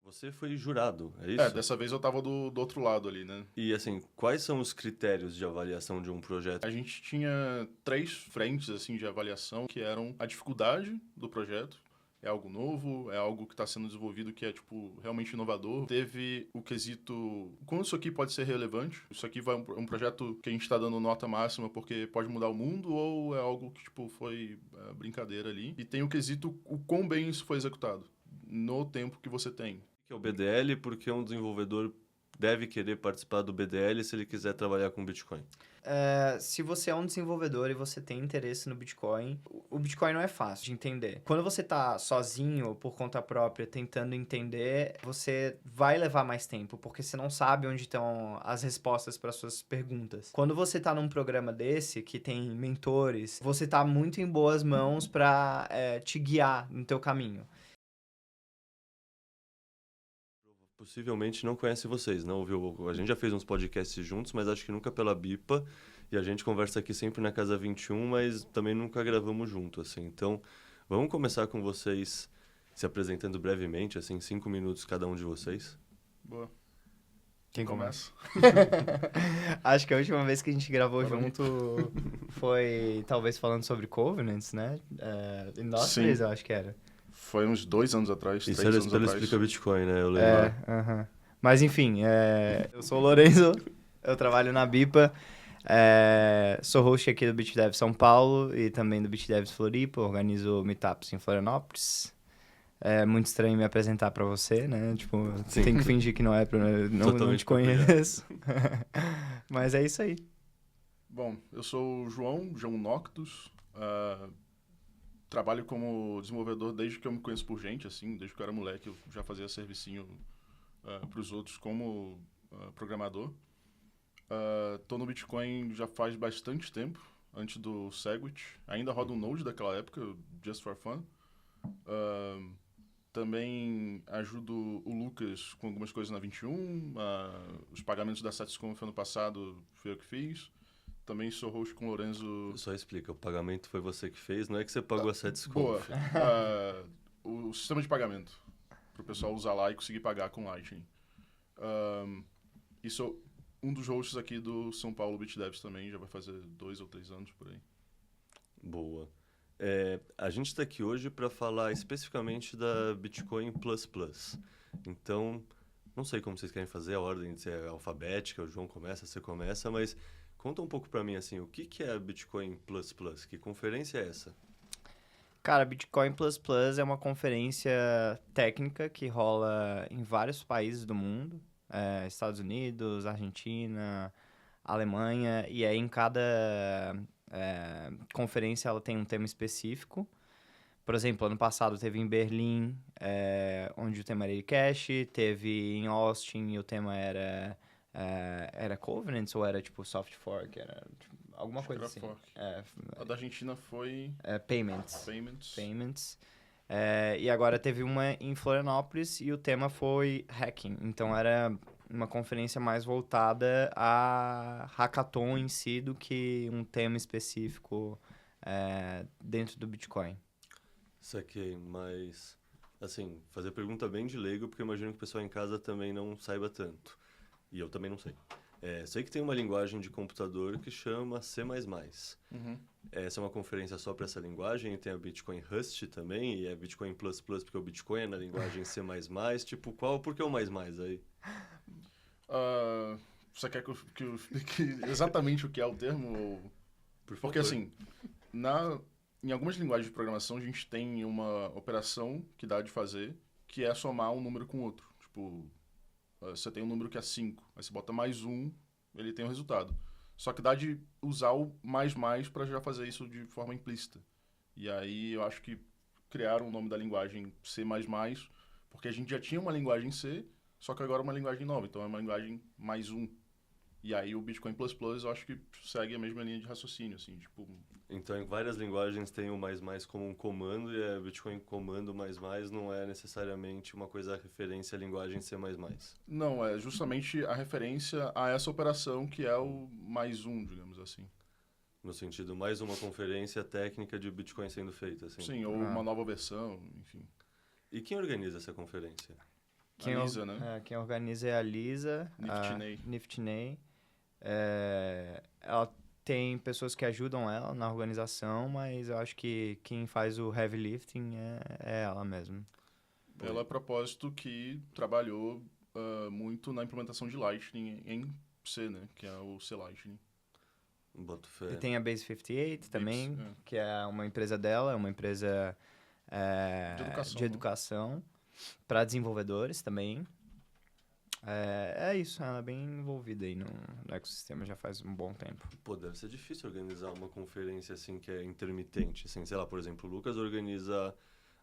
Você foi jurado, é É, isso? dessa vez eu tava do outro lado ali, né? E assim, quais são os critérios de avaliação de um projeto? A gente tinha 3 frentes, assim, de avaliação, que eram a dificuldade do projeto, é algo novo, é algo que está sendo desenvolvido que é, tipo, realmente inovador. Teve o quesito, como isso aqui pode ser relevante? Isso aqui vai um projeto que a gente está dando nota máxima porque pode mudar o mundo ou é algo que, tipo, foi brincadeira ali? E tem o quesito, o quão bem isso foi executado no tempo que você tem. Que é o BDL, porque um desenvolvedor deve querer participar do BDL se ele quiser trabalhar com Bitcoin. Se você é um desenvolvedor e você tem interesse no Bitcoin, o Bitcoin não é fácil de entender. Quando você tá sozinho, por conta própria, tentando entender, você vai levar mais tempo, porque você não sabe onde estão as respostas para suas perguntas. Quando você tá num programa desse, que tem mentores, você tá muito em boas mãos para te guiar no teu caminho. Possivelmente não conhece vocês, não ouviu? A gente já fez uns podcasts juntos, mas acho que nunca pela BIPA. E a gente conversa aqui sempre na Casa 21, mas também nunca gravamos junto, assim. Então, vamos começar com vocês se apresentando brevemente, assim, 5 minutos cada um de vocês. Boa. Quem começa? Acho que a última vez que a gente gravou Para junto foi talvez falando sobre Covenants, né? Em nós Sim. três, eu acho que era. Foi uns 2 anos atrás, Isso 3 era anos pelo atrás. Explica Bitcoin, né? Eu lembro. Aham. Mas enfim, eu sou o Lorenzo, eu trabalho na BIPA, sou host aqui do BitDev São Paulo e também do BitDevs Floripa, organizo meetups em Florianópolis. É muito estranho me apresentar pra você, né? Tipo, Sim. tem que fingir que não é, não Totalmente te conheço. Mas é isso aí. Bom, eu sou o João Noctus. Trabalho como desenvolvedor desde que eu me conheço por gente, assim, desde que eu era moleque, eu já fazia servicinho para os outros como programador. Tô no Bitcoin já faz bastante tempo, antes do Segwit. Ainda roda um Node daquela época, just for fun. Também ajudo o Lucas com algumas coisas na 21. Os pagamentos da Satiscom foi ano passado, foi eu que fiz. Também sou host com o Lorenzo. Só explica, o pagamento foi você que fez, não é que você pagou a Satisconf. Boa. O sistema de pagamento. Para o pessoal usar lá e conseguir pagar com Lightning. E sou um dos hosts aqui do São Paulo BitDevs também, já vai fazer 2 ou 3 anos por aí. Boa. A gente está aqui hoje para falar especificamente da Bitcoin Plus Plus. Então, não sei como vocês querem fazer, a ordem de ser alfabética, o João começa, você começa, mas conta um pouco para mim, assim, o que é a Bitcoin Plus Plus? Que conferência é essa? Cara, Bitcoin Plus Plus é uma conferência técnica que rola em vários países do mundo. Estados Unidos, Argentina, Alemanha. E aí em cada conferência ela tem um tema específico. Por exemplo, ano passado teve em Berlim, onde o tema era Cash. Teve em Austin e o tema era Covenants ou era tipo Soft Fork? Era tipo, alguma Acho que coisa era assim. fork. A da Argentina foi Payments. E agora teve uma em Florianópolis e o tema foi Hacking. Então era uma conferência mais voltada a hackathon em si do que um tema específico dentro do Bitcoin. Saquei, mas, assim, fazer pergunta bem de leigo, porque eu imagino que o pessoal em casa também não saiba tanto. E eu também não sei. Sei que tem uma linguagem de computador que chama C++. Uhum. Essa é uma conferência só para essa linguagem, e tem a Bitcoin Rust também, e é Bitcoin Plus Plus porque o Bitcoin é na linguagem C++. Tipo, por que o mais aí? Você quer que eu explique exatamente o que é o termo? Porque assim, em algumas linguagens de programação a gente tem uma operação que dá de fazer, que é somar um número com outro. Tipo, você tem um número que é 5, aí você bota mais 1, ele tem o resultado. Só que dá de usar o mais para já fazer isso de forma implícita. E aí eu acho que criaram o nome da linguagem C++, porque a gente já tinha uma linguagem C, só que agora é uma linguagem nova, então é uma linguagem mais 1. E aí o Bitcoin Plus Plus eu acho que segue a mesma linha de raciocínio, assim, tipo... Então, em várias linguagens tem o mais como um comando, e a Bitcoin comando mais não é necessariamente uma coisa referência à linguagem C++. Não, é justamente a referência a essa operação que é o mais 1, digamos assim. No sentido, mais uma conferência técnica de Bitcoin sendo feita, assim. Sim, ou uma nova versão, enfim. E quem organiza essa conferência? A Lisa, né? Quem organiza é a Lisa. Nifty-Nay. Nifty-Nay. Ela tem pessoas que ajudam ela na organização, mas eu acho que quem faz o heavy lifting é ela mesmo. Ela, a propósito, que trabalhou muito na implementação de Lightning em C, né? Que é o C Lightning. Boto fé. E tem a Base 58 também, é. que é uma empresa dela, é uma empresa De educação, de educação para desenvolvedores também. É isso, ela é bem envolvida aí no ecossistema já faz um bom tempo. Pô, deve ser difícil organizar uma conferência assim que é intermitente. Assim, sei lá, por exemplo, o Lucas organiza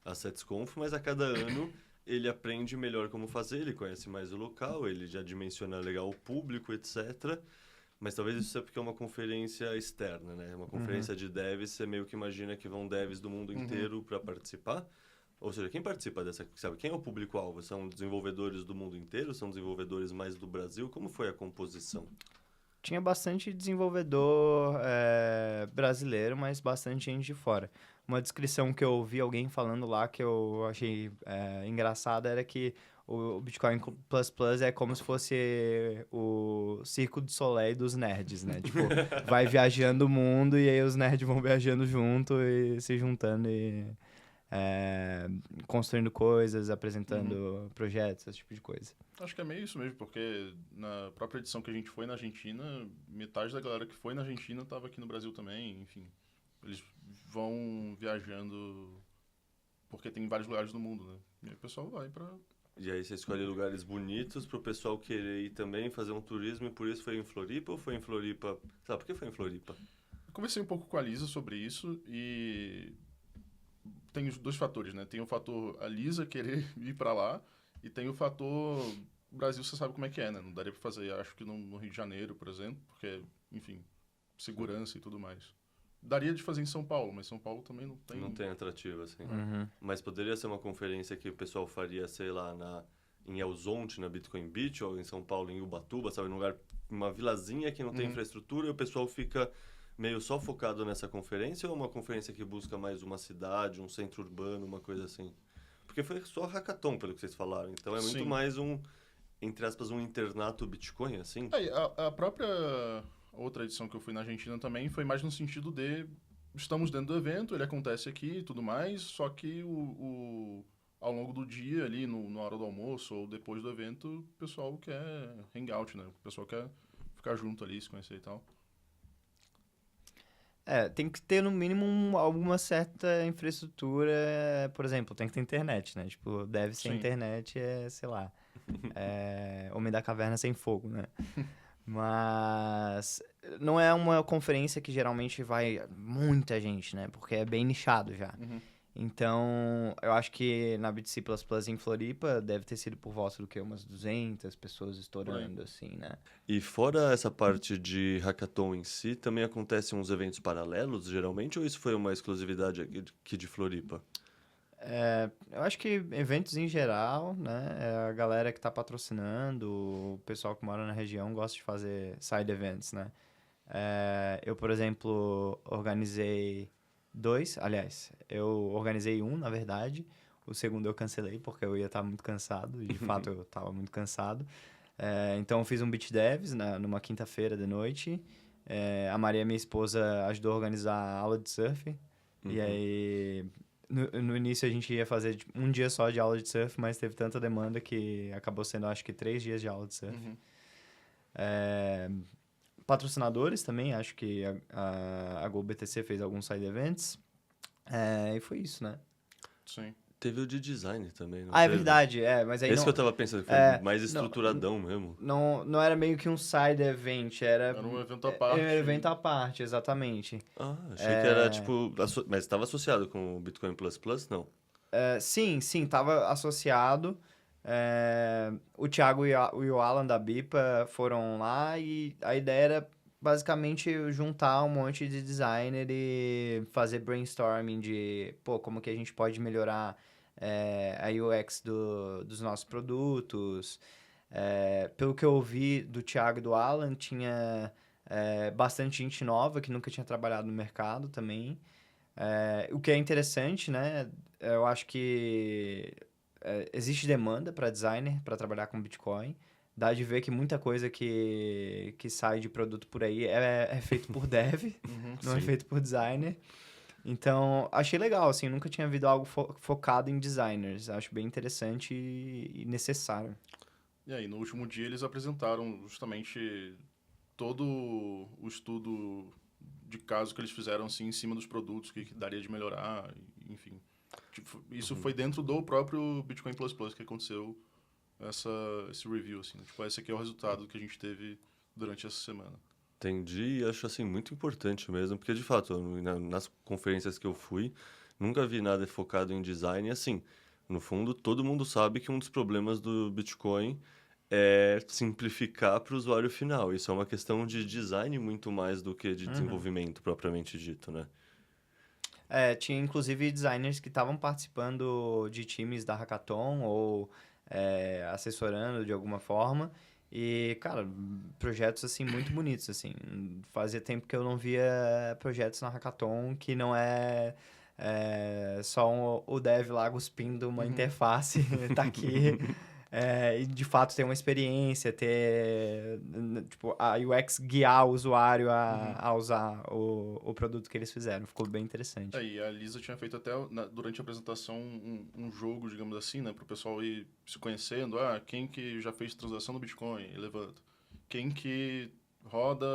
a SetsConf, mas a cada ano ele aprende melhor como fazer, ele conhece mais o local, ele já dimensiona legal o público, etc. Mas talvez isso seja porque é uma conferência externa, né? Uma conferência de devs, você meio que imagina que vão devs do mundo inteiro para participar. Ou seja, quem participa dessa, sabe? Quem é o público-alvo? São desenvolvedores do mundo inteiro? São desenvolvedores mais do Brasil? Como foi a composição? Tinha bastante desenvolvedor brasileiro, mas bastante gente de fora. Uma descrição que eu ouvi alguém falando lá que eu achei engraçada era que o Bitcoin Plus Plus é como se fosse o Circo du Soleil dos nerds, né? Tipo, vai viajando o mundo e aí os nerds vão viajando junto e se juntando e construindo coisas, apresentando projetos, esse tipo de coisa. Acho que é meio isso mesmo, porque na própria edição que a gente foi na Argentina, metade da galera que foi na Argentina estava aqui no Brasil também, enfim. Eles vão viajando porque tem vários lugares no mundo, né? E aí o pessoal vai pra... E aí você escolhe lugares bonitos para o pessoal querer ir também fazer um turismo, e por isso foi em Floripa ou foi em Floripa? Sabe, por que foi em Floripa? Eu conversei um pouco com a Lisa sobre isso e tem os dois fatores, né? Tem o fator a Lisa querer ir pra lá e tem o fator Brasil, você sabe como é que é, né? Não daria pra fazer, acho que no Rio de Janeiro, por exemplo, porque, enfim, segurança e tudo mais. Daria de fazer em São Paulo, mas São Paulo também não tem... Não tem atrativo, assim. Uhum. Mas poderia ser uma conferência que o pessoal faria, sei lá, em Elzonte, na Bitcoin Beach, ou em São Paulo, em Ubatuba, sabe? Num lugar, uma vilazinha que não tem infraestrutura, e o pessoal fica meio só focado nessa conferência, ou uma conferência que busca mais uma cidade, um centro urbano, uma coisa assim? Porque foi só hackathon, pelo que vocês falaram. Então é muito Sim. mais entre aspas, um internato Bitcoin, assim? A própria outra edição que eu fui na Argentina também foi mais no sentido de estamos dentro do evento, ele acontece aqui e tudo mais, só que ao longo do dia ali, na hora do almoço ou depois do evento, o pessoal quer hangout, né? O pessoal quer ficar junto ali, se conhecer e tal. Tem que ter no mínimo alguma certa infraestrutura, por exemplo, tem que ter internet, né? Tipo, deve ser Sim. internet, sei lá, Homem da Caverna sem fogo, né? Mas não é uma conferência que geralmente vai muita gente, né? Porque é bem nichado já. Então, eu acho que na BTC++ em Floripa deve ter sido por volta do quê? Umas 200 pessoas estourando, assim, né? E fora essa parte de hackathon em si, também acontecem uns eventos paralelos, geralmente, ou isso foi uma exclusividade aqui de Floripa? Eu acho que eventos em geral, né? A galera que tá patrocinando, o pessoal que mora na região gosta de fazer side events, né? Eu, por exemplo, organizei eu organizei um, na verdade. O segundo eu cancelei porque eu ia estar muito cansado, e de fato eu estava muito cansado. Então eu fiz um Beach Devs numa quinta-feira de noite. A Maria, minha esposa, ajudou a organizar a aula de surf. E aí, no início a gente ia fazer um dia só de aula de surf, mas teve tanta demanda que acabou sendo, acho que, 3 dias de aula de surf. Patrocinadores também, acho que a GoBTC fez alguns side events. E foi isso, né? Sim. Teve o de design também, não É teve? verdade, mas aí Esse não... que eu tava pensando, que foi mais estruturadão mesmo. Não era meio que um side event, era um evento à parte. um evento à parte, exatamente. Ah, achei que era tipo... Mas estava associado com o Bitcoin Plus Plus, não? Sim, estava associado. O Thiago e o Alan da BIPA foram lá e a ideia era basicamente juntar um monte de designer e fazer brainstorming de como que a gente pode melhorar a UX dos nossos produtos. Pelo que eu ouvi do Thiago e do Alan, tinha bastante gente nova que nunca tinha trabalhado no mercado também. O que é interessante, né? Eu acho que existe demanda para designer para trabalhar com Bitcoin. Dá de ver que muita coisa que sai de produto por aí é feito por dev, não é sim. feito por designer. Então, achei legal, assim, nunca tinha visto algo focado em designers. Acho bem interessante e necessário. E aí, no último dia, eles apresentaram justamente todo o estudo de caso que eles fizeram assim, em cima dos produtos, que daria de melhorar, enfim. Tipo, isso foi dentro do próprio Bitcoin Plus Plus que aconteceu esse review, assim. Tipo, esse aqui é o resultado que a gente teve durante essa semana. Entendi e acho assim muito importante mesmo, porque de fato, nas conferências que eu fui, nunca vi nada focado em design. E assim, no fundo, todo mundo sabe que um dos problemas do Bitcoin é simplificar para o usuário final. Isso é uma questão de design muito mais do que de desenvolvimento propriamente dito, né? Tinha inclusive designers que estavam participando de times da Hackathon ou assessorando de alguma forma. E, cara, projetos, assim, muito bonitos, assim. Fazia tempo que eu não via projetos na Hackathon que não só o dev lá cuspindo uma interface, tá aqui. E, de fato, ter uma experiência, tipo, a UX guiar o usuário a usar o produto que eles fizeram. Ficou bem interessante. Aí, a Lisa tinha feito até, durante a apresentação, um jogo, digamos assim, né? Para o pessoal ir se conhecendo. Ah, quem que já fez transação no Bitcoin? Levanta. Quem que roda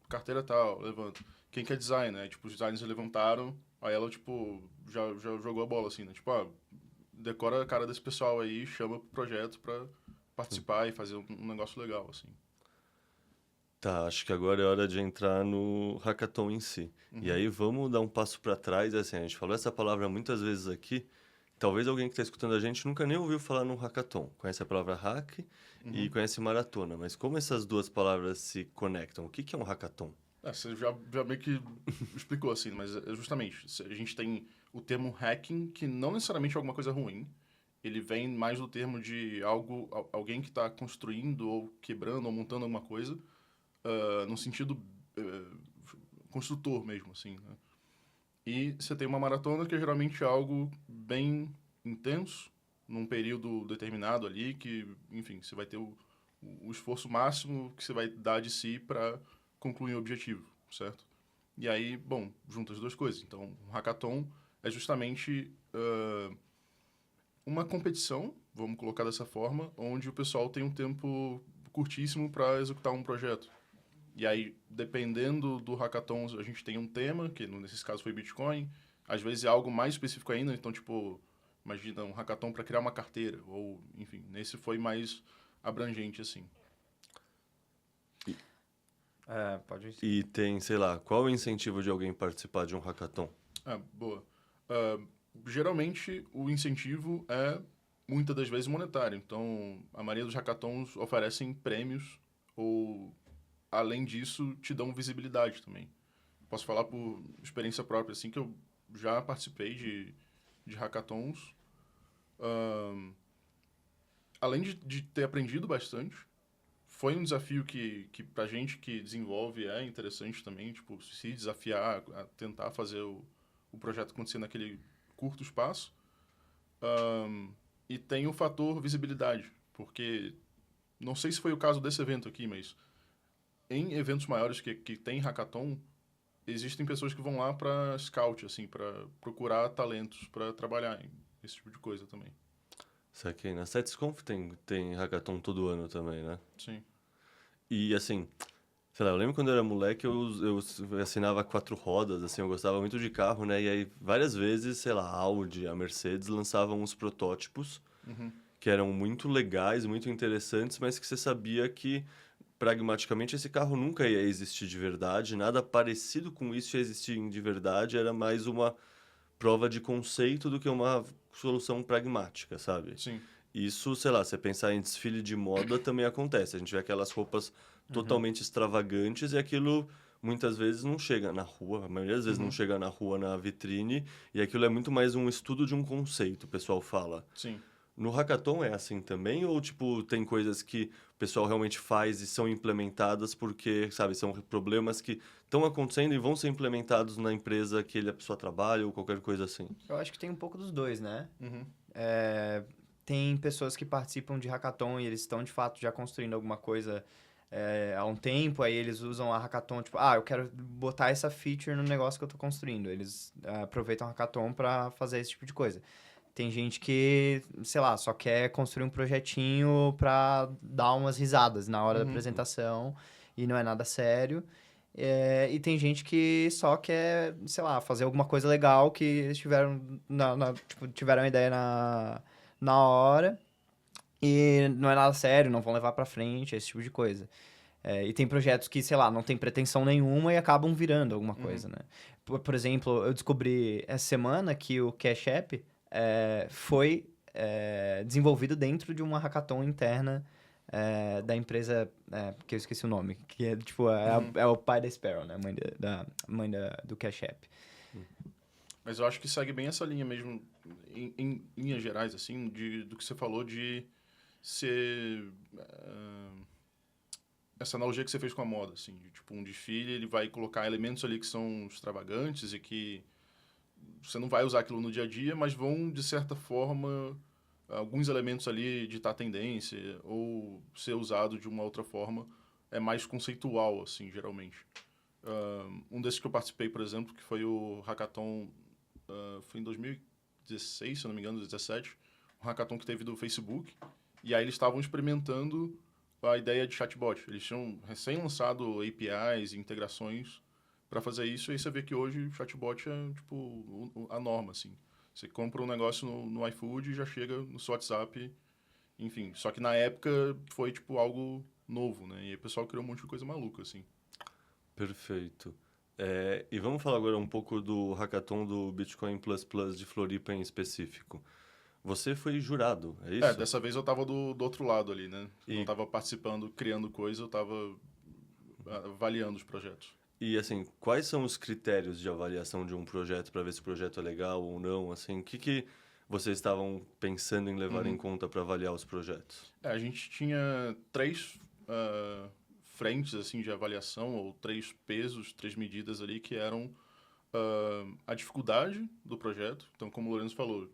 carteira tal? Levanta. Quem que é designer? Aí, tipo, os designers levantaram. Aí ela, tipo, já jogou a bola, assim, né? Tipo, decora a cara desse pessoal aí, chama pro projeto para participar e fazer um negócio legal, assim. Tá, acho que agora é hora de entrar no hackathon em si. E aí vamos dar um passo para trás, assim, a gente falou essa palavra muitas vezes aqui. Talvez alguém que está escutando a gente nunca nem ouviu falar num hackathon. Conhece a palavra hack e conhece maratona, mas como essas duas palavras se conectam? O que que é um hackathon? Você já meio que explicou, assim, mas é justamente, a gente tem o termo hacking, que não necessariamente é alguma coisa ruim. Ele vem mais do termo de alguém que está construindo ou quebrando ou montando alguma coisa, no sentido construtor mesmo, assim, né? E você tem uma maratona que é geralmente algo bem intenso, num período determinado ali, que, enfim, você vai ter o esforço máximo que você vai dar de si para concluir o objetivo, certo? E aí, bom, junta as duas coisas. Então, o hackathon é justamente uma competição, vamos colocar dessa forma, onde o pessoal tem um tempo curtíssimo para executar um projeto. E aí, dependendo do hackathon, a gente tem um tema, que nesse caso foi Bitcoin. Às vezes é algo mais específico ainda, então, tipo, imagina um hackathon para criar uma carteira, ou, enfim, nesse foi mais abrangente, assim. Pode ir. E tem, sei lá, qual o incentivo de alguém participar de um hackathon? Boa. Geralmente, o incentivo é, muitas das vezes, monetário. Então, a maioria dos hackathons oferecem prêmios ou, além disso, te dão visibilidade também. Posso falar por experiência própria, assim, que eu já participei de hackathons. Além de ter aprendido bastante, foi um desafio que pra gente que desenvolve é interessante também, tipo, se desafiar a tentar fazer o projeto acontecer naquele curto espaço. E tem o fator visibilidade, porque não sei se foi o caso desse evento aqui, mas em eventos maiores que tem hackathon, existem pessoas que vão lá para scout, assim, para procurar talentos para trabalhar em esse tipo de coisa também. Saquei, na SetsConf tem hackathon todo ano também, né? Sim. E assim, sei lá, eu lembro quando eu era moleque, eu assinava 4 rodas, assim, eu gostava muito de carro, né? E aí, várias vezes, sei lá, a Audi, a Mercedes lançavam uns protótipos que eram muito legais, muito interessantes, mas que você sabia que, pragmaticamente, esse carro nunca ia existir de verdade, nada parecido com isso ia existir de verdade, era mais uma prova de conceito do que uma solução pragmática, sabe? Sim. Isso, sei lá, você pensar em desfile de moda também acontece. A gente vê aquelas roupas totalmente extravagantes e aquilo muitas vezes não chega na rua, a maioria das vezes não chega na rua, na vitrine, e aquilo é muito mais um estudo de um conceito, o pessoal fala. Sim. No hackathon é assim também? Ou, tipo, tem coisas que o pessoal realmente faz e são implementadas porque, sabe, são problemas que estão acontecendo e vão ser implementados na empresa que a pessoa trabalha ou qualquer coisa assim? Eu acho que tem um pouco dos dois, né? tem pessoas que participam de hackathon e eles estão, de fato, já construindo alguma coisa há um tempo, aí eles usam a hackathon, tipo, eu quero botar essa feature no negócio que eu tô construindo. Eles aproveitam a hackathon para fazer esse tipo de coisa. Tem gente que, sei lá, só quer construir um projetinho para dar umas risadas na hora da apresentação e não é nada sério. E tem gente que só quer, sei lá, fazer alguma coisa legal que eles tiveram, tipo, tiveram a ideia na hora e não é nada sério, não vão levar pra frente, esse tipo de coisa. E tem projetos que, sei lá, não tem pretensão nenhuma e acabam virando alguma coisa, né? Por exemplo, eu descobri essa semana que o Cash App foi desenvolvido dentro de uma hackathon interna da empresa, que eu esqueci o nome, que é, tipo, é o pai da Sparrow, né? Mãe do Cash App. Mas eu acho que segue bem essa linha mesmo, em linhas gerais, assim, do que você falou de ser... essa analogia que você fez com a moda, assim, de, tipo, um desfile, ele vai colocar elementos ali que são extravagantes e que você não vai usar aquilo no dia a dia, mas vão, de certa forma, alguns elementos ali ditar tendência ou ser usado de uma outra forma, é mais conceitual, assim, geralmente. Um desses que eu participei, por exemplo, que foi o Hackathon, foi em 2016, se eu não me engano, 2017, um Hackathon que teve do Facebook, e aí eles estavam experimentando a ideia de chatbot. Eles tinham recém-lançado APIs e integrações para fazer isso, e aí você vê que hoje o chatbot é, tipo, a norma, assim. Você compra um negócio no iFood e já chega no seu WhatsApp, enfim. Só que na época foi, tipo, algo novo, né? E aí o pessoal criou um monte de coisa maluca, assim. Perfeito. E vamos falar agora um pouco do hackathon do Bitcoin Plus Plus de Floripa em específico. Você foi jurado, é isso? Dessa vez eu tava do outro lado ali, né? Eu não tava participando, criando coisa, eu tava avaliando os projetos. E, assim, quais são os critérios de avaliação de um projeto para ver se o projeto é legal ou não? Assim, o que vocês estavam pensando em levar em conta para avaliar os projetos? A gente tinha 3 frentes, assim, de avaliação, ou 3 pesos, 3 medidas ali, que eram a dificuldade do projeto. Então, como o Lourenço falou,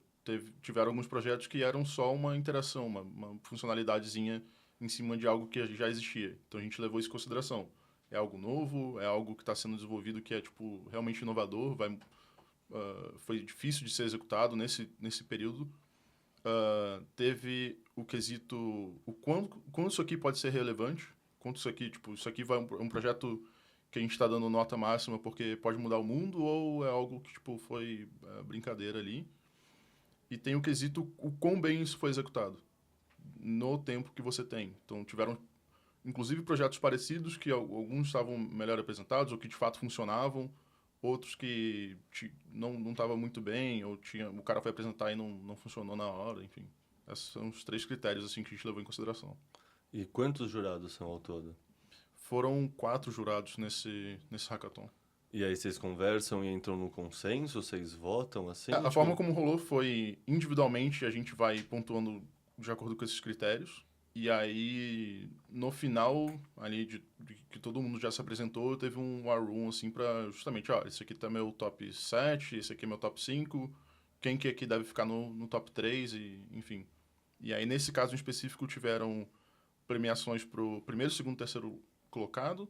tiveram alguns projetos que eram só uma interação, uma funcionalidadezinha em cima de algo que já existia. Então, a gente levou isso em consideração. É algo novo, é algo que está sendo desenvolvido que é, tipo, realmente inovador, foi difícil de ser executado nesse período. Teve o quesito, o quanto isso aqui pode ser relevante, quanto isso aqui, tipo, isso aqui vai um projeto que a gente está dando nota máxima porque pode mudar o mundo, ou é algo que, tipo, foi brincadeira ali. E tem o quesito, o quão bem isso foi executado no tempo que você tem. Então, tiveram, inclusive, projetos parecidos que alguns estavam melhor apresentados ou que, de fato, funcionavam. Outros que não estava muito bem, ou o cara foi apresentar e não funcionou na hora, enfim. Esses são os 3 critérios, assim, que a gente levou em consideração. E quantos jurados são ao todo? Foram 4 jurados nesse hackathon. E aí vocês conversam e entram no consenso? Vocês votam assim? A forma como rolou foi, individualmente, a gente vai pontuando de acordo com esses critérios. E aí, no final, ali, de que todo mundo já se apresentou, teve um war room, assim, pra justamente, esse aqui tá meu top 7, esse aqui é meu top 5, quem que aqui deve ficar no top 3, e enfim. E aí, nesse caso em específico, tiveram premiações pro primeiro, segundo, terceiro colocado,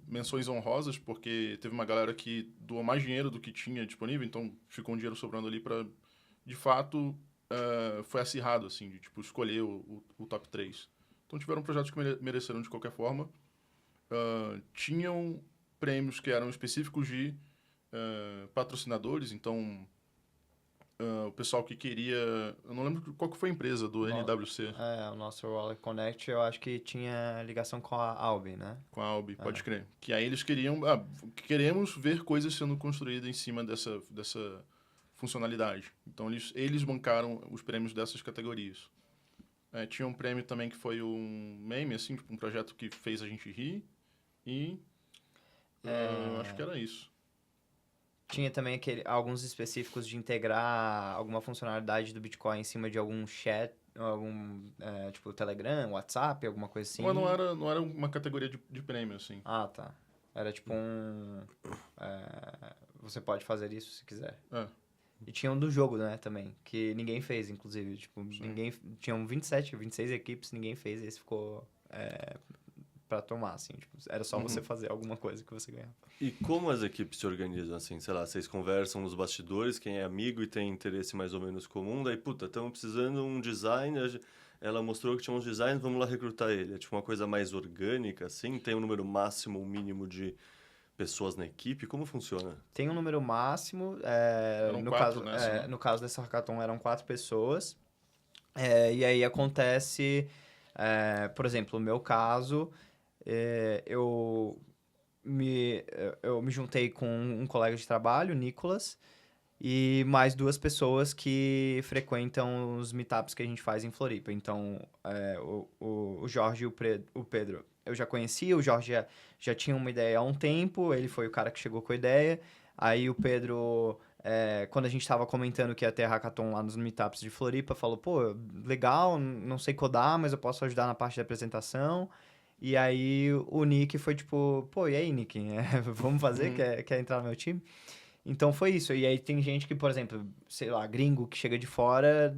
menções honrosas, porque teve uma galera que doou mais dinheiro do que tinha disponível, então ficou um dinheiro sobrando ali pra, de fato, foi acirrado, assim, de, tipo, escolher o top 3. Então, tiveram projetos que mereceram de qualquer forma. Tinham prêmios que eram específicos de patrocinadores, então, o pessoal que queria... Eu não lembro qual que foi a empresa do NWC. O nosso Wallet Connect, eu acho que tinha ligação com a Albi, né? Com a Albi, pode crer. Que aí eles queriam... queremos ver coisas sendo construídas em cima dessa funcionalidade. Então, eles bancaram os prêmios dessas categorias. Tinha um prêmio também que foi um meme, assim, tipo, um projeto que fez a gente rir. E acho que era isso. Tinha também alguns específicos de integrar alguma funcionalidade do Bitcoin em cima de algum chat, tipo Telegram, WhatsApp, alguma coisa assim. Mas não era uma categoria de prêmio, assim. Ah, tá. Era tipo você pode fazer isso se quiser. E tinha um do jogo, né, também, que ninguém fez, inclusive. Tipo, ninguém... Tinham 27, 26 equipes, ninguém fez, e esse ficou pra tomar, assim. Tipo, era só você fazer alguma coisa que você ganhava. E como as equipes se organizam, assim? Sei lá, vocês conversam nos bastidores, quem é amigo e tem interesse mais ou menos comum, daí, puta, estamos precisando de um designer, ela mostrou que tinha uns designs, vamos lá recrutar ele. É tipo uma coisa mais orgânica, assim? Tem um número máximo ou mínimo de pessoas na equipe? Como funciona? Tem um número máximo, Eram no 4 caso, nessa, né? no caso dessa hackathon eram 4 pessoas, e aí acontece, por exemplo, no meu caso, eu me juntei com um colega de trabalho, o Nicolas, e mais 2 pessoas que frequentam os meetups que a gente faz em Floripa. Então, o Jorge e o Pedro eu já conhecia, o Jorge já tinha uma ideia há um tempo, ele foi o cara que chegou com a ideia. Aí o Pedro, quando a gente estava comentando que ia ter hackathon lá nos meetups de Floripa, falou, pô, legal, não sei codar, mas eu posso ajudar na parte da apresentação. E aí o Nick foi tipo, pô, e aí, Nick? Vamos fazer? Quer entrar no meu time? Então foi isso. E aí tem gente que, por exemplo, sei lá, gringo que chega de fora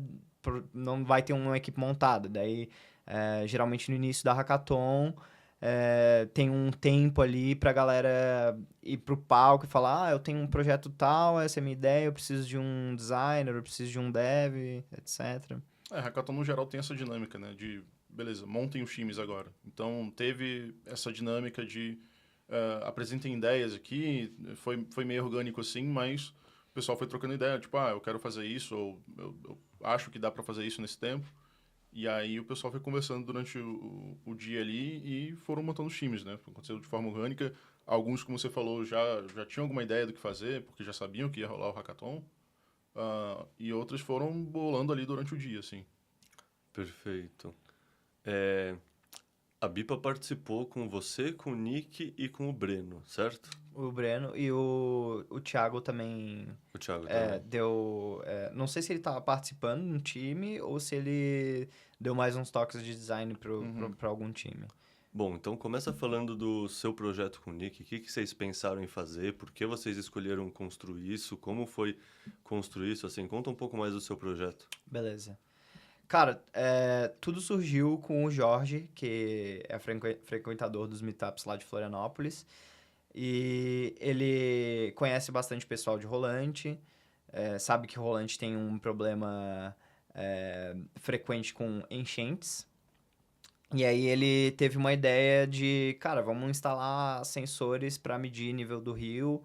não vai ter uma equipe montada. Daí, geralmente no início da hackathon, tem um tempo ali pra galera ir pro palco e falar, eu tenho um projeto tal, essa é a minha ideia, eu preciso de um designer, eu preciso de um dev, etc. Hackathon no geral tem essa dinâmica, né? De, beleza, montem os times agora. Então, teve essa dinâmica de apresentem ideias aqui, foi meio orgânico assim, mas o pessoal foi trocando ideia, tipo, eu quero fazer isso, ou eu acho que dá para fazer isso nesse tempo. E aí o pessoal foi conversando durante o dia ali e foram montando os times, né? Aconteceu de forma orgânica. Alguns, como você falou, já tinham alguma ideia do que fazer, porque já sabiam que ia rolar o hackathon. E outros foram bolando ali durante o dia, assim. Perfeito. A Bipa participou com você, com o Nick e com o Breno, certo? O Breno e o Thiago também O Thiago também. deu... não sei se ele estava participando no time ou se ele deu mais uns toques de design para algum time. Bom, então começa falando do seu projeto com o Nick. O que vocês pensaram em fazer? Por que vocês escolheram construir isso? Como foi construir isso? Assim, conta um pouco mais do seu projeto. Beleza. Cara, tudo surgiu com o Jorge, que é frequentador dos meetups lá de Florianópolis. E ele conhece bastante pessoal de Rolante, sabe que Rolante tem um problema frequente com enchentes. E aí ele teve uma ideia de, cara, vamos instalar sensores para medir nível do rio,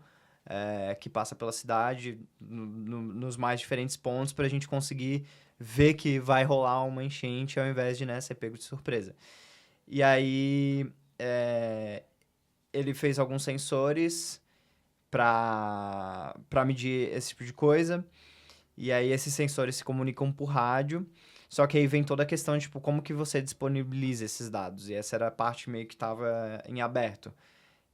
que passa pela cidade, nos mais diferentes pontos, para a gente conseguir ver que vai rolar uma enchente ao invés de, ser pego de surpresa. E aí ele fez alguns sensores para medir esse tipo de coisa. E aí esses sensores se comunicam por rádio. Só que aí vem toda a questão de, tipo, como que você disponibiliza esses dados. E essa era a parte meio que estava em aberto.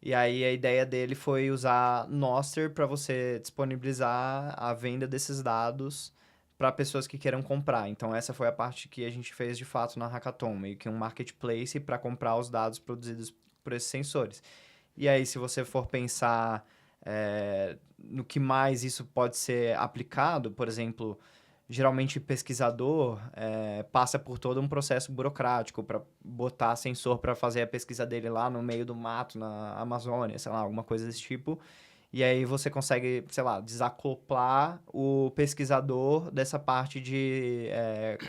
E aí a ideia dele foi usar Nostr para você disponibilizar a venda desses dados para pessoas que queiram comprar. Então essa foi a parte que a gente fez de fato na Hackathon, meio que um marketplace para comprar os dados produzidos por esses sensores. E aí se você for pensar no que mais isso pode ser aplicado, por exemplo, geralmente pesquisador passa por todo um processo burocrático para botar sensor para fazer a pesquisa dele lá no meio do mato, na Amazônia, sei lá, alguma coisa desse tipo. E aí você consegue, sei lá, desacoplar o pesquisador dessa parte de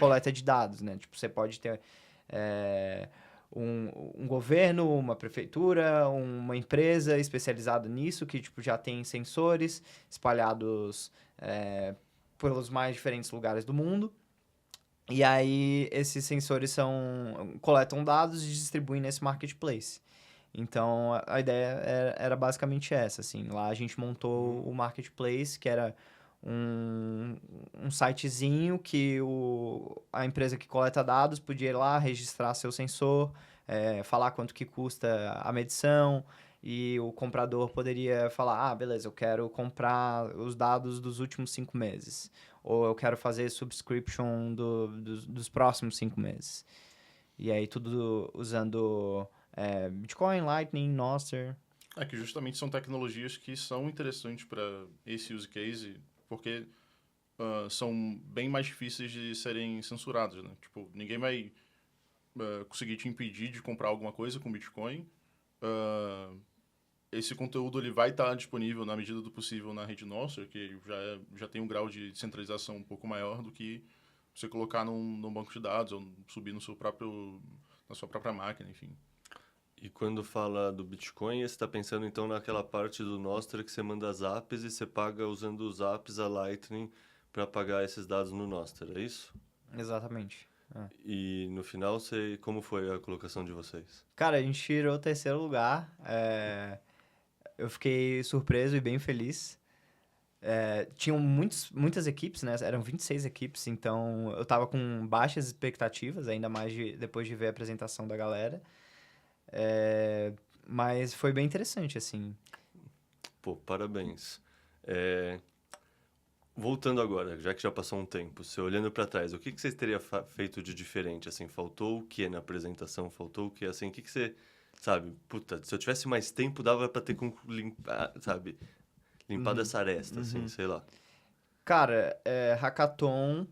coleta de dados, né? Tipo, você pode ter um governo, uma prefeitura, uma empresa especializada nisso, que tipo, já tem sensores espalhados pelos mais diferentes lugares do mundo. E aí, esses sensores coletam dados e distribuem nesse marketplace. Então, a ideia era basicamente essa, assim. Lá a gente montou o marketplace, que era um sitezinho que a empresa que coleta dados podia ir lá, registrar seu sensor, falar quanto que custa a medição, e o comprador poderia falar, beleza, eu quero comprar os dados dos últimos 5 meses. Ou eu quero fazer subscription dos próximos 5 meses. E aí tudo usando Bitcoin, Lightning, Nostr. Que justamente são tecnologias que são interessantes para esse use case, porque são bem mais difíceis de serem censurados, né? Tipo, ninguém vai conseguir te impedir de comprar alguma coisa com Bitcoin. Esse conteúdo ele vai estar disponível na medida do possível na rede Nostr, que já tem um grau de centralização um pouco maior do que você colocar num banco de dados ou subir na sua própria máquina, enfim. E quando fala do Bitcoin, você está pensando então naquela parte do Nostr que você manda as apps e você paga usando os apps a Lightning para pagar esses dados no Nostr, é isso? Exatamente. E no final, como foi a colocação de vocês? Cara, a gente tirou o terceiro lugar. Eu fiquei surpreso e bem feliz. Tinham muitas equipes, né? Eram 26 equipes, então eu tava com baixas expectativas, ainda mais depois de ver a apresentação da galera. Mas foi bem interessante, assim. Pô, parabéns. Voltando agora, já que já passou um tempo, você olhando para trás, o que vocês teriam feito de diferente? Assim, faltou o que na apresentação? Faltou o que? Assim, o que você, sabe? Puta, se eu tivesse mais tempo, dava para ter limpado essa aresta, assim, sei lá. Cara, hackathon,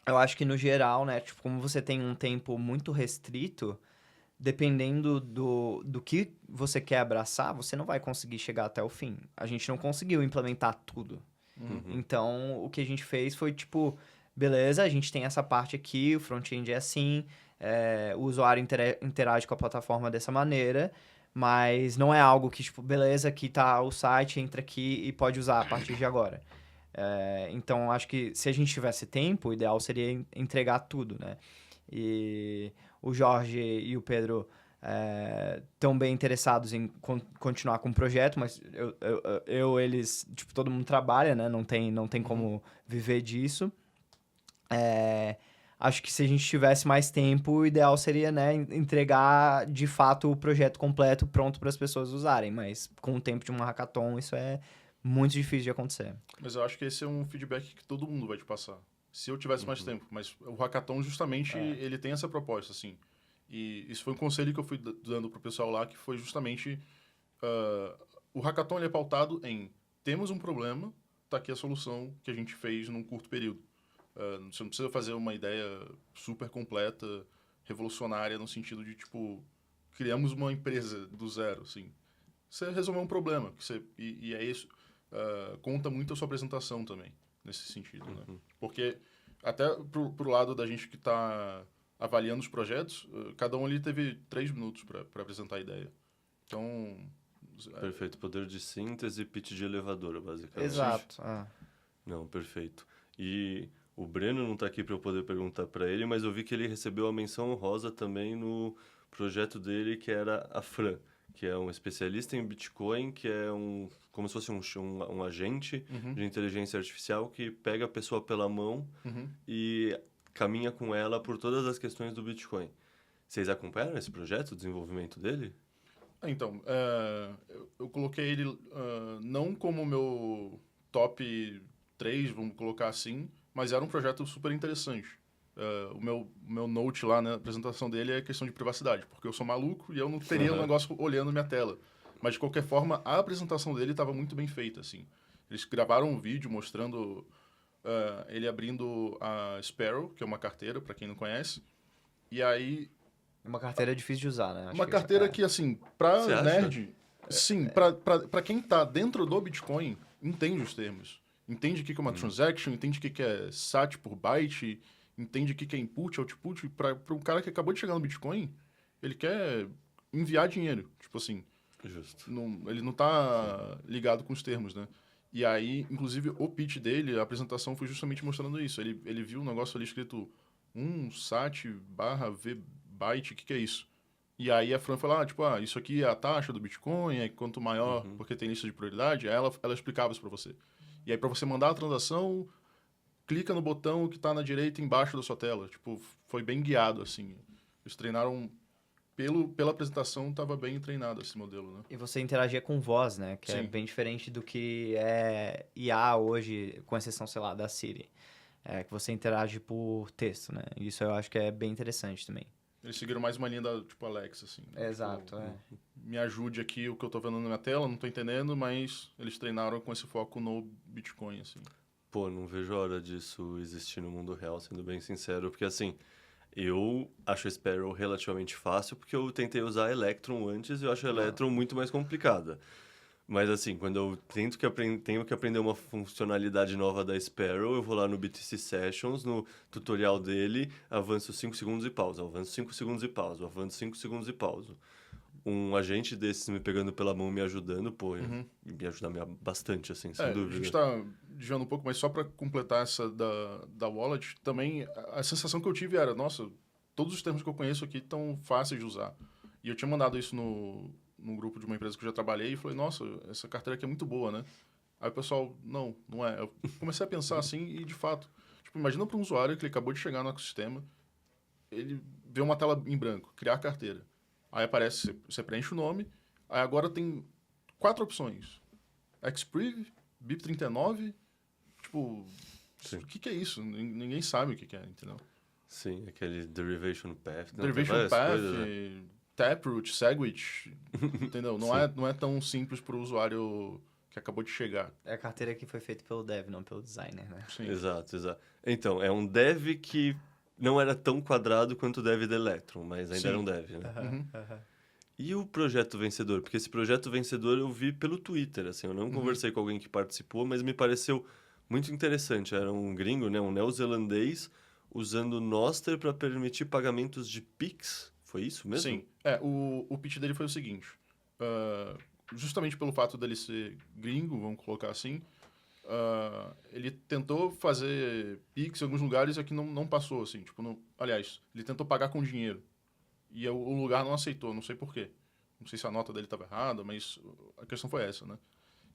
eu acho que no geral, né? Tipo, como você tem um tempo muito restrito, dependendo do que você quer abraçar, você não vai conseguir chegar até o fim. A gente não conseguiu implementar tudo. Então, o que a gente fez foi, tipo, beleza, a gente tem essa parte aqui, o front-end é assim, o usuário interage com a plataforma dessa maneira, mas não é algo que, tipo, beleza, aqui tá o site, entra aqui e pode usar a partir de agora. Então, acho que se a gente tivesse tempo, o ideal seria entregar tudo, né? E o Jorge e o Pedro estão bem interessados em continuar com o projeto, mas eles, tipo, todo mundo trabalha, né? Não tem como viver disso. Acho que se a gente tivesse mais tempo, o ideal seria, né, entregar de fato o projeto completo pronto para as pessoas usarem, mas com o tempo de uma hackathon isso é muito difícil de acontecer. Mas eu acho que esse é um feedback que todo mundo vai te passar. Se eu tivesse mais tempo, mas o hackathon justamente ele tem essa proposta, assim. E isso foi um conselho que eu fui dando pro pessoal lá, que foi justamente o hackathon ele é pautado em temos um problema, tá aqui a solução que a gente fez num curto período. Você não precisa fazer uma ideia super completa, revolucionária, no sentido de, tipo, criamos uma empresa do zero, assim. Você resolveu um problema, e é isso. Conta muito a sua apresentação também, nesse sentido, né? Porque até pro lado da gente que está avaliando os projetos, cada um ali teve 3 minutos para apresentar a ideia. Então... Perfeito. Poder de síntese e pitch de elevador, basicamente. Exato. Não, perfeito. E o Breno não está aqui para eu poder perguntar para ele, mas eu vi que ele recebeu a menção honrosa também no projeto dele, que era a Fran, que é um especialista em Bitcoin, que é como se fosse um agente de inteligência artificial que pega a pessoa pela mão e caminha com ela por todas as questões do Bitcoin. Vocês acompanharam esse projeto, o desenvolvimento dele? Então, eu coloquei ele não como meu top 3, vamos colocar assim, mas era um projeto super interessante. O meu note lá na apresentação dele é questão de privacidade, porque eu sou maluco e eu não teria um negócio olhando minha tela. Mas, de qualquer forma, a apresentação dele estava muito bem feita, assim. Eles gravaram um vídeo mostrando ele abrindo a Sparrow, que é uma carteira, para quem não conhece. E aí... Uma carteira difícil de usar, né? Acho uma carteira que, assim, pra nerd... Sim, pra quem tá dentro do Bitcoin, entende os termos. Entende o que é uma transaction, entende o que é SAT por byte, entende o que é input, output. Para um cara que acabou de chegar no Bitcoin, ele quer enviar dinheiro. Tipo assim, Justo. ele não tá ligado com os termos, né? E aí, inclusive, o pitch dele, a apresentação foi justamente mostrando isso. Ele viu um negócio ali escrito SAT/V byte, o que é isso? E aí a Fran falou, isso aqui é a taxa do Bitcoin, é quanto maior, porque tem lista de prioridade. Aí ela explicava isso para você. E aí, para você mandar a transação, clica no botão que está na direita embaixo da sua tela. Tipo, foi bem guiado, assim. Eles treinaram... Pela apresentação, estava bem treinado esse modelo, né? E você interagia com voz, né? Que é bem diferente do que é IA hoje, com exceção, sei lá, da Siri. Que você interage por texto, né? Isso eu acho que é bem interessante também. Eles seguiram mais uma linha da, tipo, Alexa, assim. Né? Exato, Me ajude aqui o que eu tô vendo na minha tela, não tô entendendo, mas eles treinaram com esse foco no Bitcoin, assim. Pô, não vejo a hora disso existir no mundo real, sendo bem sincero, porque assim, eu acho a Sparrow relativamente fácil, porque eu tentei usar a Electron antes e eu acho a Electron muito mais complicada. Mas assim, quando eu tenho que aprender uma funcionalidade nova da Sparrow, eu vou lá no BTC Sessions, no tutorial dele, avanço 5 segundos e pausa, avanço 5 segundos e pausa, avanço 5 segundos e pausa. Um agente desses me pegando pela mão, me ajudando, pô, me ajuda bastante, assim, sem A dúvida. gente tá desviando um pouco, mas só para completar essa da wallet, também a sensação que eu tive era, nossa, todos os termos que eu conheço aqui estão fáceis de usar. E eu tinha mandado isso no grupo de uma empresa que eu já trabalhei e falei, nossa, essa carteira aqui é muito boa, né? Aí o pessoal, não é. Eu comecei a pensar assim e, de fato, tipo, imagina para um usuário que ele acabou de chegar no ecossistema, ele vê uma tela em branco, criar carteira. Aí aparece, você preenche o nome, aí agora tem 4 opções. Xpriv, BIP39, tipo, Sim. o que é isso? Ninguém sabe o que é, entendeu? Sim, aquele Derivation Path. Não, tem Derivation várias Path, coisas, né? Taproot, Segwit, entendeu? Não é tão simples para o usuário que acabou de chegar. É a carteira que foi feita pelo dev, não pelo designer, né? Sim. Exato, exato. Então, é um dev que não era tão quadrado quanto o dev da Electron, mas ainda Sim. era um dev, né? Uhum. E o projeto vencedor? Porque esse projeto vencedor eu vi pelo Twitter, assim, eu não conversei com alguém que participou, mas me pareceu muito interessante. Era um gringo, né, um neozelandês, usando Nostr para permitir pagamentos de Pix. Foi isso mesmo? Sim. O pitch dele foi o seguinte. Justamente pelo fato dele ser gringo, vamos colocar assim, ele tentou fazer Pix em alguns lugares e aqui não passou, assim. Tipo, aliás, ele tentou pagar com dinheiro. E o lugar não aceitou, não sei por quê. Não sei se a nota dele estava errada, mas a questão foi essa, né?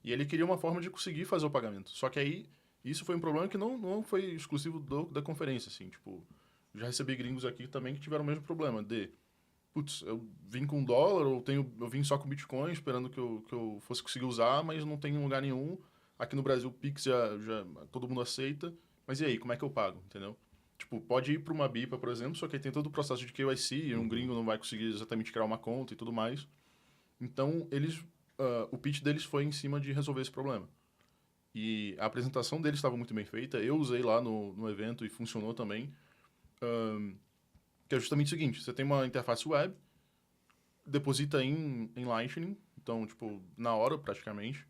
E ele queria uma forma de conseguir fazer o pagamento. Só que aí, isso foi um problema que não foi exclusivo da conferência, assim. Tipo, já recebi gringos aqui também que tiveram o mesmo problema putz, eu vim com dólar, eu vim só com Bitcoin, esperando que eu fosse conseguir usar, mas não tem em lugar nenhum. Aqui no Brasil, o Pix já todo mundo aceita. Mas e aí, como é que eu pago, entendeu? Tipo, pode ir para uma BIPA, por exemplo, só que aí tem todo o processo de KYC, e um gringo não vai conseguir exatamente criar uma conta e tudo mais. Então, o pitch deles foi em cima de resolver esse problema. E a apresentação deles estava muito bem feita, eu usei lá no evento e funcionou também. Que é justamente o seguinte, você tem uma interface web, deposita em Lightning, então, tipo, na hora praticamente,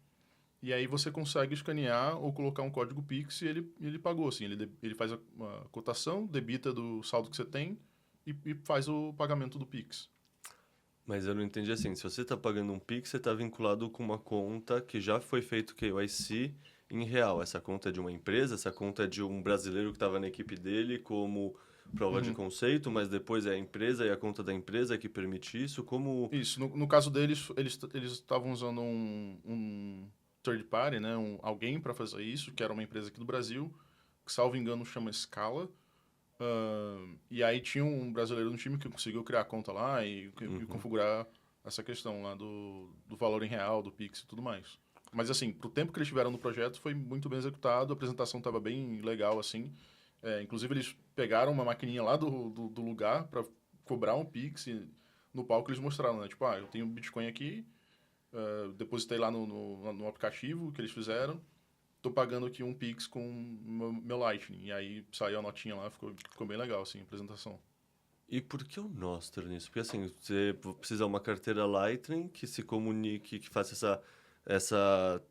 e aí você consegue escanear ou colocar um código Pix e ele pagou, assim. Ele faz uma cotação, debita do saldo que você tem e faz o pagamento do Pix. Mas eu não entendi assim, se você está pagando um Pix, você está vinculado com uma conta que já foi feito KYC em real. Essa conta é de uma empresa, essa conta é de um brasileiro que estava na equipe dele como prova de conceito, mas depois é a empresa e a conta da empresa que permite isso, como... Isso, no caso deles, eles estavam usando um third party, né, alguém para fazer isso, que era uma empresa aqui do Brasil, que, salvo engano, chama Scala. E aí tinha um brasileiro no time que conseguiu criar a conta lá e configurar essa questão lá do valor em real, do Pix e tudo mais. Mas, assim, pro tempo que eles tiveram no projeto, foi muito bem executado, a apresentação estava bem legal, assim. Inclusive, eles pegaram uma maquininha lá do lugar para cobrar um Pix e no palco eles mostraram, né? Tipo, eu tenho Bitcoin aqui, depositei lá no aplicativo que eles fizeram, tô pagando aqui um Pix com meu Lightning. E aí saiu a notinha lá, ficou bem legal, assim, a apresentação. E por que o Nostr nisso? Porque assim, você precisa de uma carteira Lightning que se comunique, que faça essa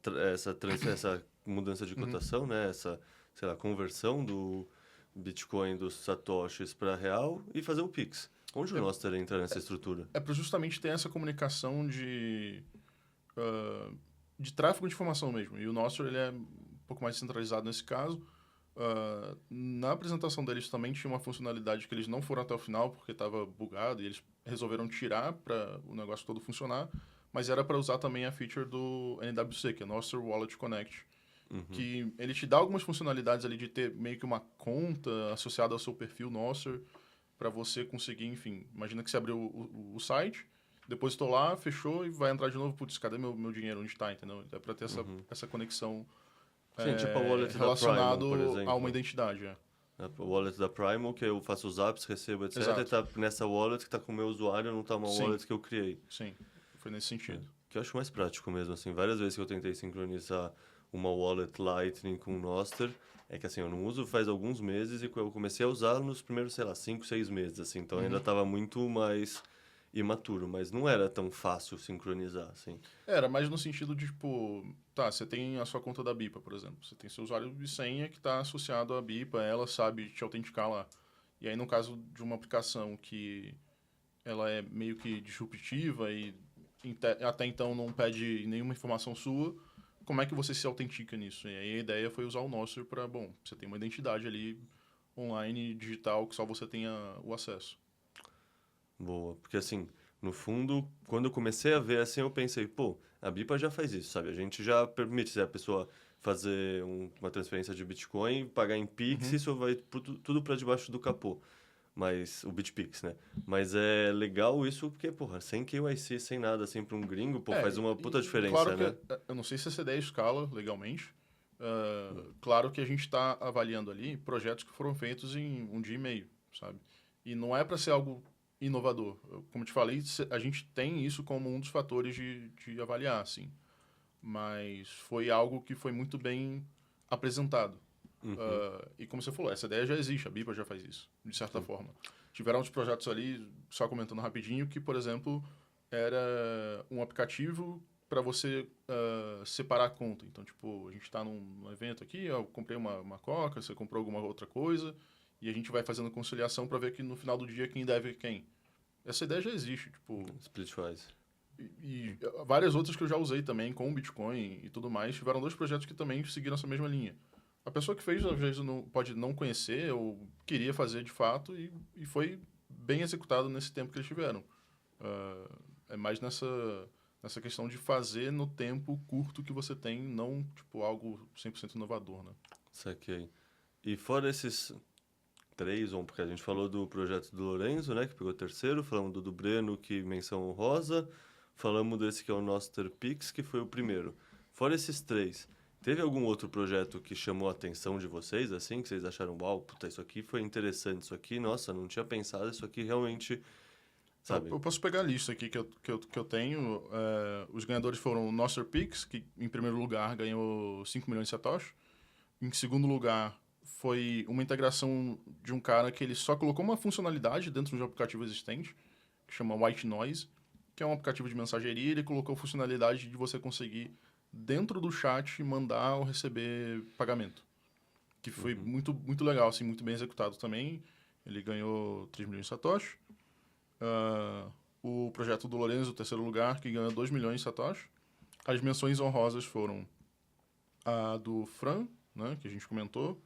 mudança de cotação, né? Essa, sei lá, conversão do Bitcoin dos satoshis para real e fazer o Pix. Onde o Nostr entra nessa estrutura? É para justamente ter essa comunicação de tráfego de informação mesmo. E o Nostr, ele é um pouco mais centralizado nesse caso. Na apresentação deles também tinha uma funcionalidade que eles não foram até o final porque estava bugado e eles resolveram tirar para o negócio todo funcionar, mas era para usar também a feature do NWC, que é Nostr Wallet Connect, que ele te dá algumas funcionalidades ali de ter meio que uma conta associada ao seu perfil Nostr para você conseguir, enfim, imagina que você abriu o site, depositou lá, fechou e vai entrar de novo, putz, cadê meu dinheiro, onde está, entendeu? É para ter essa conexão Sim, tipo a wallet da relacionado Primal, por exemplo. a uma identidade. A wallet da Primal, que eu faço os apps, recebo, etc. Exato. E tá nessa wallet que tá com o meu usuário, não tá uma Sim. wallet que eu criei. Sim, foi nesse sentido. Que eu acho mais prático mesmo, assim. Várias vezes que eu tentei sincronizar uma wallet Lightning com Nostr, é que assim, eu não uso faz alguns meses e eu comecei a usar nos primeiros, sei lá, 5, 6 meses, assim, então ainda estava muito mais imaturo, mas não era tão fácil sincronizar, assim. Era mais no sentido de, tipo, tá, você tem a sua conta da BIPA, por exemplo. Você tem seu usuário e senha que está associado à BIPA, ela sabe te autenticar lá. E aí, no caso de uma aplicação que ela é meio que disruptiva e até então não pede nenhuma informação sua, como é que você se autentica nisso? E aí a ideia foi usar o Nostr para, bom, você tem uma identidade ali online, digital, que só você tenha o acesso. Boa, porque assim, no fundo, quando eu comecei a ver assim, eu pensei, pô, a BIPA já faz isso, sabe? A gente já permite se a pessoa fazer uma transferência de Bitcoin, pagar em Pix, isso vai tudo para debaixo do capô. Mas o BitPix, né? Mas é legal isso porque, porra, sem KYC, sem nada, assim, para um gringo, pô, faz uma puta diferença, claro né? que eu não sei se essa ideia escala legalmente. Claro que a gente está avaliando ali projetos que foram feitos em um dia e meio, sabe? E não é para ser algo inovador. Como te falei, a gente tem isso como um dos fatores de avaliar, assim. Mas foi algo que foi muito bem apresentado. E como você falou, essa ideia já existe, a BIPA já faz isso, de certa forma. Tiveram uns projetos ali, só comentando rapidinho, que, por exemplo, era um aplicativo para você separar a conta. Então, tipo, a gente está num evento aqui, eu comprei uma Coca, você comprou alguma outra coisa, e a gente vai fazendo conciliação para ver que no final do dia quem deve quem. Essa ideia já existe, tipo... Splitwise. E várias outras que eu já usei também, com o Bitcoin e tudo mais, tiveram dois projetos que também seguiram essa mesma linha. A pessoa que fez, às vezes, pode não conhecer ou queria fazer de fato e foi bem executado nesse tempo que eles tiveram. É mais nessa questão de fazer no tempo curto que você tem, não tipo algo 100% inovador, né? Saquei. E fora esses três, porque a gente falou do projeto do Lorenzo, né, que pegou o terceiro, falamos do Breno, que menção honrosa, falamos desse que é o Nostr Pix, que foi o primeiro. Fora esses três, teve algum outro projeto que chamou a atenção de vocês, assim, que vocês acharam, uau, puta, isso aqui foi interessante, isso aqui, nossa, não tinha pensado, isso aqui realmente, sabe? Eu posso pegar a lista aqui que eu tenho. Os ganhadores foram o Nostr Pix, que em primeiro lugar ganhou 5 milhões de satoshi. Em segundo lugar, foi uma integração de um cara que ele só colocou uma funcionalidade dentro de um aplicativo existente, que chama White Noise, que é um aplicativo de mensageria, e ele colocou a funcionalidade de você conseguir, dentro do chat, mandar ou receber pagamento. Que foi muito, muito legal, assim, muito bem executado também. Ele ganhou 3 milhões de satoshi. O projeto do Lorenzo, terceiro lugar, que ganhou 2 milhões de satoshi. As menções honrosas foram a do Fran, né, que a gente comentou.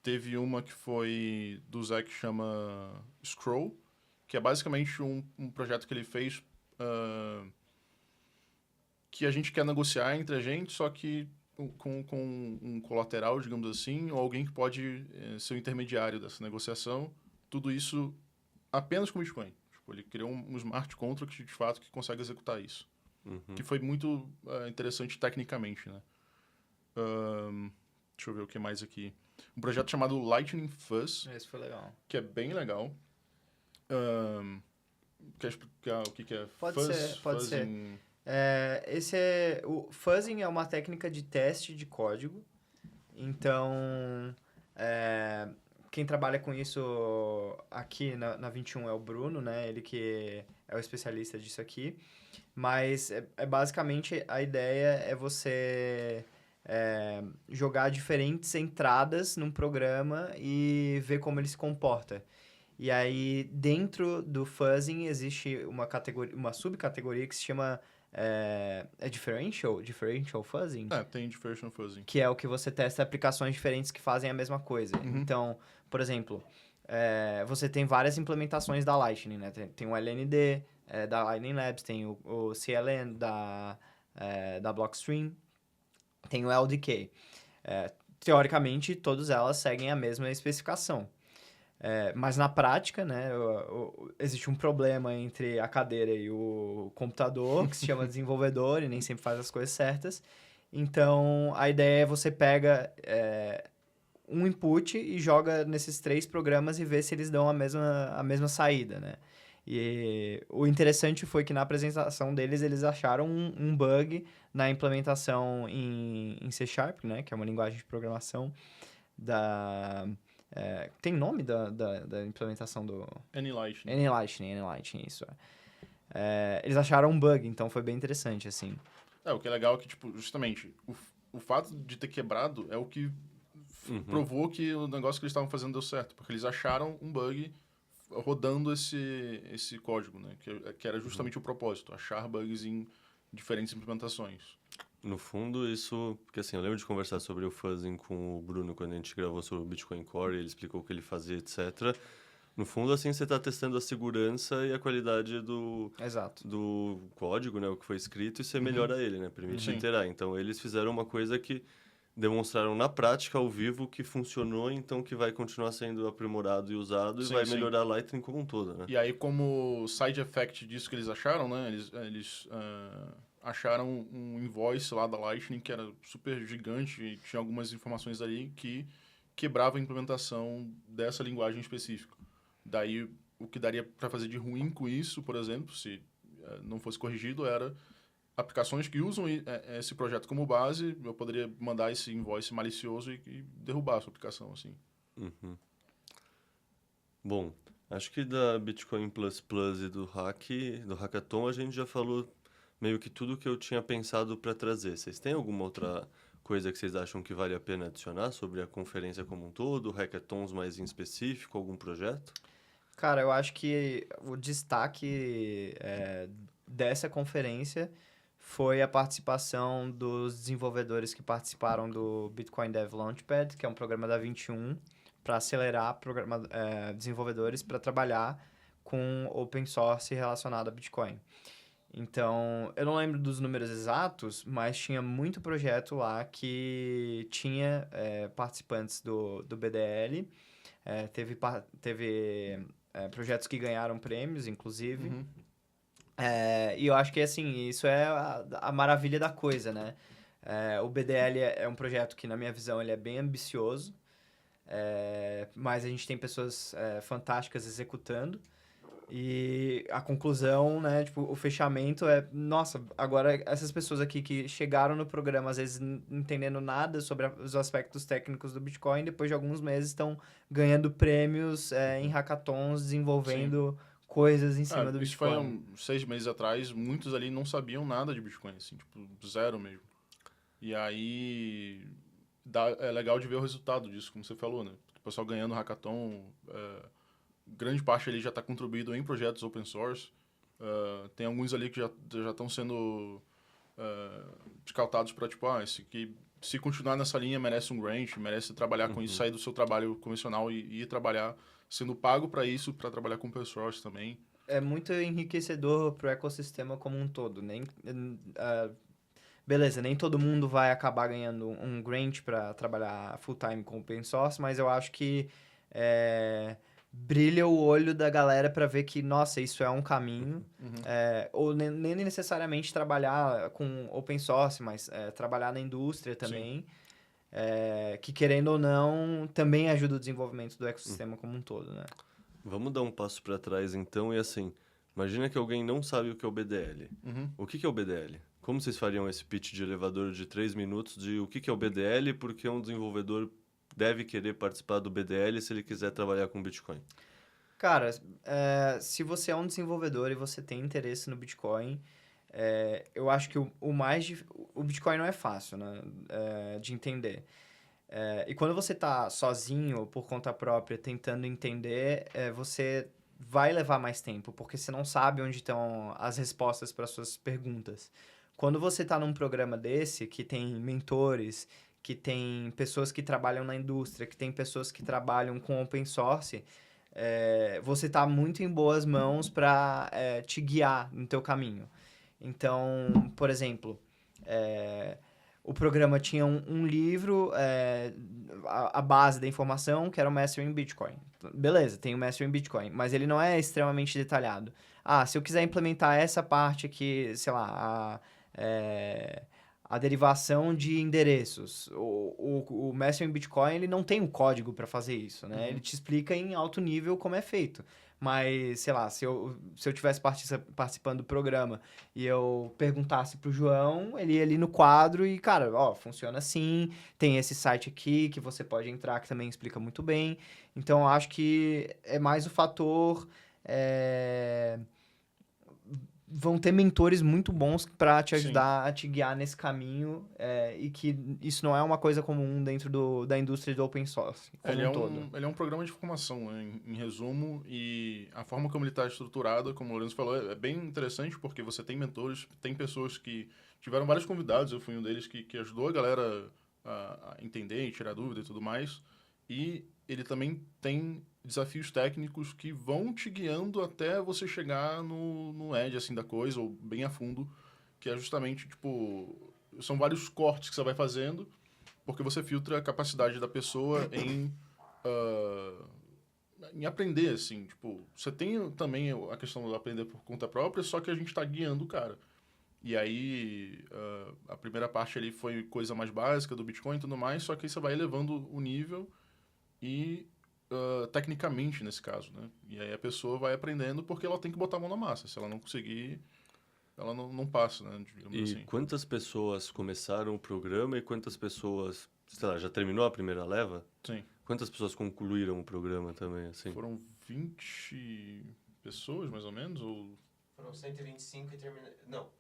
Teve uma que foi do Zé que chama Scroll, que é basicamente um projeto que ele fez que a gente quer negociar entre a gente, só que com um colateral, digamos assim, ou alguém que pode ser o intermediário dessa negociação. Tudo isso apenas com Bitcoin. Tipo, ele criou um smart contract, de fato, que consegue executar isso. Que foi muito interessante tecnicamente, né? Deixa eu ver o que mais aqui. Um projeto chamado Lightning Fuzz. Esse foi legal. Que é bem legal. Quer explicar o que é Pode Fuzz? ser, pode ser. Fuzzing? O fuzzing é uma técnica de teste de código. Então, quem trabalha com isso aqui na 21 é o Bruno, né? Ele que é o especialista disso aqui. Mas, basicamente, a ideia é você jogar diferentes entradas num programa e ver como ele se comporta. E aí, dentro do fuzzing, existe uma subcategoria que se chama differential fuzzing? Tem differential fuzzing. Que é o que você testa aplicações diferentes que fazem a mesma coisa. Então, por exemplo, você tem várias implementações da Lightning, né? Tem o LND da Lightning Labs, tem o CLN da Blockstream, tem o LDK. Teoricamente, todas elas seguem a mesma especificação. Mas na prática, né, existe um problema entre a cadeira e o computador, que se chama desenvolvedor, e nem sempre faz as coisas certas. Então, a ideia é você pega um input e joga nesses 3 programas e vê se eles dão a mesma saída, né? E o interessante foi que na apresentação deles, eles acharam um bug na implementação em C Sharp, né? Que é uma linguagem de programação tem nome da implementação do... Anylightning. Anylightning, isso. Eles acharam um bug, então foi bem interessante, assim. O que é legal é que, tipo, justamente, o fato de ter quebrado é o que provou que o negócio que eles estavam fazendo deu certo. Porque eles acharam um bug rodando esse código, né? Que era justamente o propósito, achar bugs em diferentes implementações. No fundo, isso... Porque assim, eu lembro de conversar sobre o fuzzing com o Bruno quando a gente gravou sobre o Bitcoin Core, ele explicou o que ele fazia, etc. No fundo, assim, você está testando a segurança e a qualidade do código, né? O que foi escrito, e você melhora ele, né? Permite iterar. Então, eles fizeram uma coisa que demonstraram na prática, ao vivo, que funcionou, então que vai continuar sendo aprimorado e usado e vai melhorar a Lightning como um todo, né? E aí, como side effect disso que eles acharam, né? Eles acharam um invoice lá da Lightning que era super gigante e tinha algumas informações ali que quebrava a implementação dessa linguagem específica. Daí, o que daria para fazer de ruim com isso, por exemplo, se não fosse corrigido, era aplicações que usam esse projeto como base, eu poderia mandar esse invoice malicioso e derrubar a sua aplicação, assim. Bom, acho que da Bitcoin Plus Plus e do Hackathon, a gente já falou meio que tudo que eu tinha pensado para trazer. Vocês têm alguma outra coisa que vocês acham que vale a pena adicionar sobre a conferência como um todo, hackathons mais em específico, algum projeto? Cara, eu acho que o destaque dessa conferência foi a participação dos desenvolvedores que participaram do Bitcoin Dev Launchpad, que é um programa da 21, para acelerar desenvolvedores para trabalhar com open source relacionado a Bitcoin. Então, eu não lembro dos números exatos, mas tinha muito projeto lá que tinha participantes do BDL, teve projetos que ganharam prêmios, inclusive. E eu acho que, assim, isso é a maravilha da coisa, né? O BDL é um projeto que, na minha visão, ele é bem ambicioso, mas a gente tem pessoas fantásticas executando. E a conclusão, né, tipo, o fechamento nossa, agora essas pessoas aqui que chegaram no programa, às vezes não entendendo nada sobre os aspectos técnicos do Bitcoin, depois de alguns meses estão ganhando prêmios em hackathons, desenvolvendo coisas em cima do isso Bitcoin. Foi 6 meses atrás, muitos ali não sabiam nada de Bitcoin, assim, tipo, zero mesmo. E aí, é legal de ver o resultado disso, como você falou, né? O pessoal ganhando hackathon, grande parte ali já está contribuído em projetos open source. Tem alguns ali que já estão sendo descartados para, tipo, esse que se continuar nessa linha merece um grant, merece trabalhar com isso, sair do seu trabalho convencional e ir trabalhar sendo pago para isso, para trabalhar com open source também. É muito enriquecedor para o ecossistema como um todo. Beleza, nem todo mundo vai acabar ganhando um grant para trabalhar full-time com open source, mas eu acho que brilha o olho da galera para ver que, nossa, isso é um caminho. Ou nem necessariamente trabalhar com open source, mas trabalhar na indústria também. Que, querendo ou não, também ajuda o desenvolvimento do ecossistema como um todo, né? Vamos dar um passo para trás, então, e assim, imagina que alguém não sabe o que é o BDL. O que é o BDL? Como vocês fariam esse pitch de elevador de 3 minutos de o que é o BDL e por que um desenvolvedor deve querer participar do BDL se ele quiser trabalhar com Bitcoin? Cara, se você é um desenvolvedor e você tem interesse no Bitcoin, eu acho que o Bitcoin não é fácil, né, de entender. E quando você está sozinho, por conta própria, tentando entender, você vai levar mais tempo, porque você não sabe onde estão as respostas para suas perguntas. Quando você está num programa desse, que tem mentores, que tem pessoas que trabalham na indústria, que tem pessoas que trabalham com open source, você está muito em boas mãos para te guiar no teu caminho. Então, por exemplo, o programa tinha um livro, a base da informação, que era o Mastering Bitcoin. Beleza, tem o Mastering Bitcoin, mas ele não é extremamente detalhado. Se eu quiser implementar essa parte aqui, sei lá, a derivação de endereços. O Mastering Bitcoin, ele não tem um código para fazer isso, né? Ele te explica em alto nível como é feito. Mas, sei lá, se eu tivesse participando do programa e eu perguntasse pro João, ele ia ali no quadro e, cara, ó, funciona assim, tem esse site aqui que você pode entrar que também explica muito bem. Então, eu acho que é mais o fator... Vão ter mentores muito bons para te Sim. ajudar a te guiar nesse caminho e que isso não é uma coisa comum dentro da indústria do open source como Ele é todo. ele é um programa de formação, né, em resumo, e a forma como ele está estruturado, como o Lourenço falou, é bem interessante, porque você tem mentores, tem pessoas que tiveram vários convidados, eu fui um deles que ajudou a galera a entender e tirar dúvida e tudo mais, e ele também tem desafios técnicos que vão te guiando até você chegar no edge, assim, da coisa, ou bem a fundo, que é justamente, tipo, são vários cortes que você vai fazendo, porque você filtra a capacidade da pessoa ah, em aprender, assim. Tipo, você tem também a questão de aprender por conta própria, só que a gente está guiando o cara. E aí, a primeira parte ali foi coisa mais básica do Bitcoin e tudo mais, só que aí você vai elevando o nível e tecnicamente, nesse caso, né? E aí a pessoa vai aprendendo porque ela tem que botar a mão na massa. Se ela não conseguir, ela não passa, né? Digamos E assim. quantas pessoas começaram o programa e quantas pessoas, sei lá, já terminou a primeira leva? Sim. Quantas pessoas concluíram o programa também, assim? Foram 20 pessoas, mais ou menos? Ou... Foram 125 e terminaram... Não.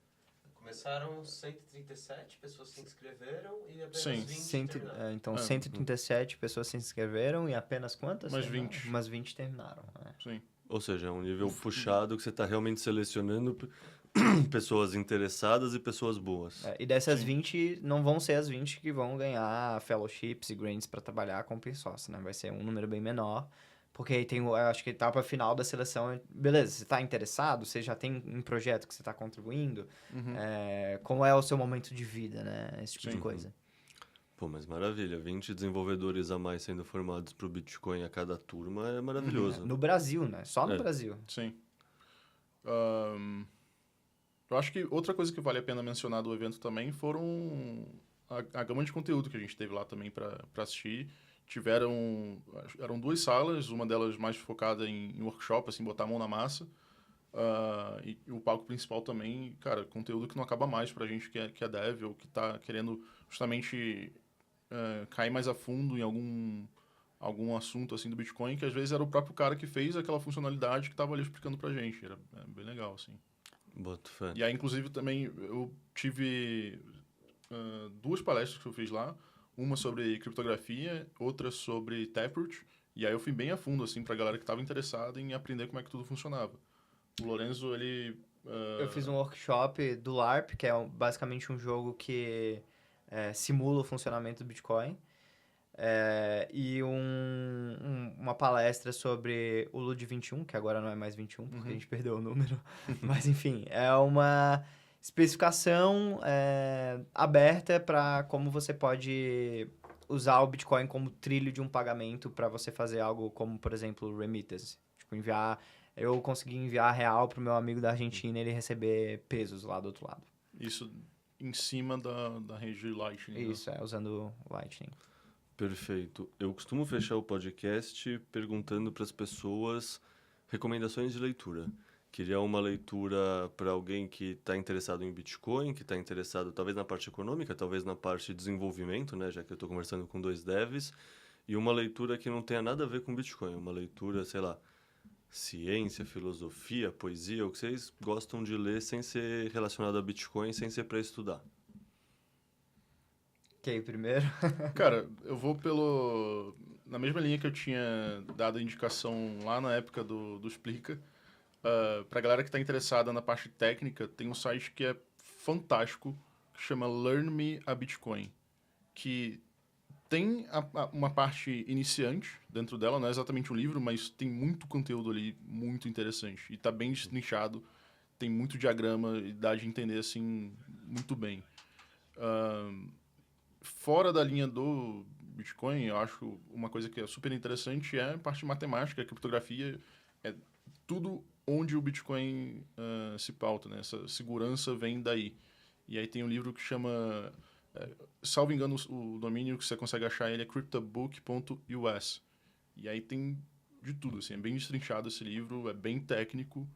Começaram 137 pessoas se inscreveram e apenas Sim. 20 terminaram. Então, 137 pessoas se inscreveram e apenas quantas? Umas terminaram? 20. Umas 20 terminaram. Né? Sim. Ou seja, é um nível puxado que você está realmente selecionando pessoas interessadas e pessoas boas. E dessas Sim. 20, não vão ser as 20 que vão ganhar fellowships e grants para trabalhar com open source, né? Vai ser um número bem menor. Porque aí tem, eu acho que a etapa final da seleção, beleza, você está interessado, você já tem um projeto que você está contribuindo, como é o seu momento de vida, né? Esse tipo de Sim. coisa. Pô, mas maravilha. 20 desenvolvedores a mais sendo formados para o Bitcoin a cada turma é maravilhoso. No Brasil, né? Só no É. Brasil. Sim. Eu acho que outra coisa que vale a pena mencionar do evento também foram a gama de conteúdo que a gente teve lá também para assistir. Eram duas salas, uma delas mais focada em workshop, assim, botar a mão na massa. E o palco principal também, cara, conteúdo que não acaba mais pra gente que é dev ou que tá querendo justamente cair mais a fundo em algum assunto assim do Bitcoin, que às vezes era o próprio cara que fez aquela funcionalidade que tava ali explicando pra gente. Era bem legal, assim. Boto fé. E aí, inclusive, também eu tive duas palestras que eu fiz lá. Uma sobre criptografia, outra sobre Taproot. E aí eu fui bem a fundo, assim, pra galera que estava interessada em aprender como é que tudo funcionava. O Lorenzo, ele... Eu fiz um workshop do LARP, que é basicamente um jogo que simula o funcionamento do Bitcoin. E uma palestra sobre o LUD21, que agora não é mais 21, porque a gente perdeu o número. Mas, enfim, é uma especificação aberta para como você pode usar o Bitcoin como trilho de um pagamento para você fazer algo como, por exemplo, remittance. Tipo, eu consegui enviar real pro meu amigo da Argentina e ele receber pesos lá do outro lado. Isso em cima da rede Lightning. Isso, usando o Lightning. Perfeito. Eu costumo fechar o podcast perguntando para as pessoas recomendações de leitura. Queria uma leitura para alguém que está interessado em Bitcoin, que está interessado talvez na parte econômica, talvez na parte de desenvolvimento, né, já que eu estou conversando com dois devs, e uma leitura que não tenha nada a ver com Bitcoin, uma leitura, sei lá, ciência, filosofia, poesia, o que vocês gostam de ler sem ser relacionado a Bitcoin, sem ser para estudar. Ok, primeiro. Cara, eu vou na mesma linha que eu tinha dado a indicação lá na época do Explica. Pra galera que tá interessada na parte técnica, tem um site que é fantástico, que chama Learn Me a Bitcoin, que tem uma parte iniciante dentro dela, não é exatamente um livro, mas tem muito conteúdo ali, muito interessante. E tá bem nichado, tem muito diagrama e dá de entender, assim, muito bem. Fora da linha do Bitcoin, eu acho uma coisa que é super interessante é a parte de matemática, a criptografia, é tudo onde o Bitcoin se pauta, né? Essa segurança vem daí. E aí tem um livro que chama, salvo engano, o domínio que você consegue achar ele é cryptobook.us. E aí tem de tudo, assim. É bem destrinchado esse livro, é bem técnico,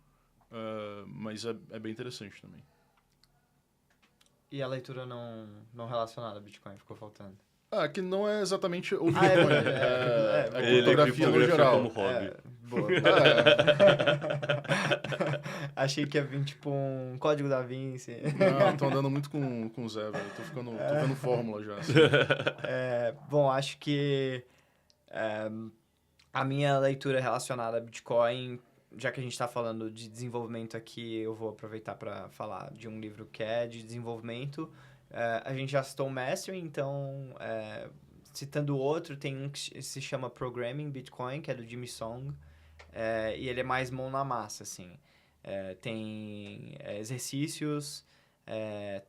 mas é bem interessante também. E a leitura não relacionada a Bitcoin ficou faltando. Que não é exatamente o Ah, é Bitcoin, verdade. é Ele criptografia no criptografia geral. como hobby. Boa. É. Achei que ia vir, tipo, um código da Vinci. Não, tô andando muito com o Zé, velho. Tô vendo fórmula já. Assim. Bom, acho que a minha leitura relacionada a Bitcoin, já que a gente está falando de desenvolvimento aqui, eu vou aproveitar para falar de um livro que é de desenvolvimento. A gente já citou o Mastery, então, citando outro, tem um que se chama Programming Bitcoin, que é do Jimmy Song, e ele é mais mão na massa, assim. Tem exercícios,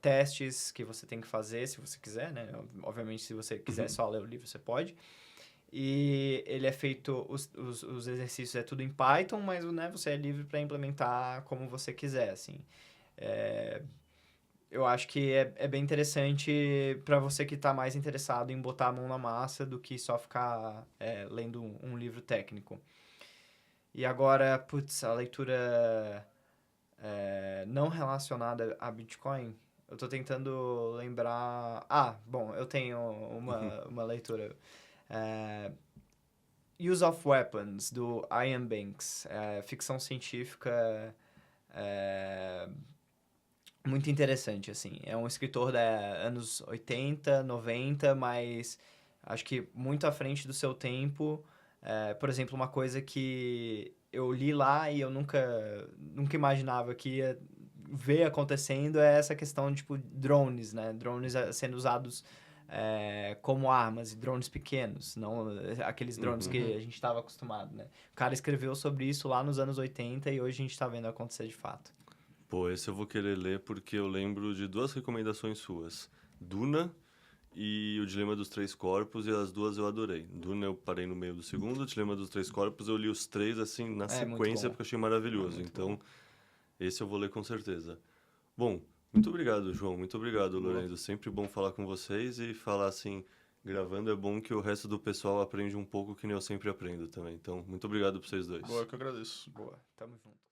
testes que você tem que fazer, se você quiser, né? Obviamente, se você quiser só ler o livro, você pode. E ele é feito, os exercícios é tudo em Python, mas, né, você é livre para implementar como você quiser, assim. Eu acho que é bem interessante para você que está mais interessado em botar a mão na massa do que só ficar lendo um livro técnico. E agora, putz, a leitura não relacionada a Bitcoin, eu tô tentando lembrar... Bom, eu tenho uma leitura. Use of Weapons, do Ian Banks. Ficção científica muito interessante, assim. É um escritor da anos 80, 90, mas acho que muito à frente do seu tempo. Por exemplo, uma coisa que eu li lá e eu nunca imaginava que ia ver acontecendo é essa questão, tipo, drones, né? Drones sendo usados como armas, e drones pequenos, não aqueles drones que a gente estava acostumado, né? O cara escreveu sobre isso lá nos anos 80 e hoje a gente está vendo acontecer de fato. Pô, esse eu vou querer ler porque eu lembro de 2 recomendações suas. Duna e O Dilema dos Três Corpos, e as duas eu adorei. Duna eu parei no meio do segundo, O Dilema dos Três Corpos eu li os 3, assim, na sequência, porque eu achei maravilhoso. Então, esse eu vou ler com certeza. Bom, muito obrigado, João. Muito obrigado, Lorenzo. Sempre bom falar com vocês e falar, assim, gravando é bom que o resto do pessoal aprende um pouco, que nem eu sempre aprendo também. Então, muito obrigado pra vocês dois. Boa, que eu agradeço. Boa, tamo junto.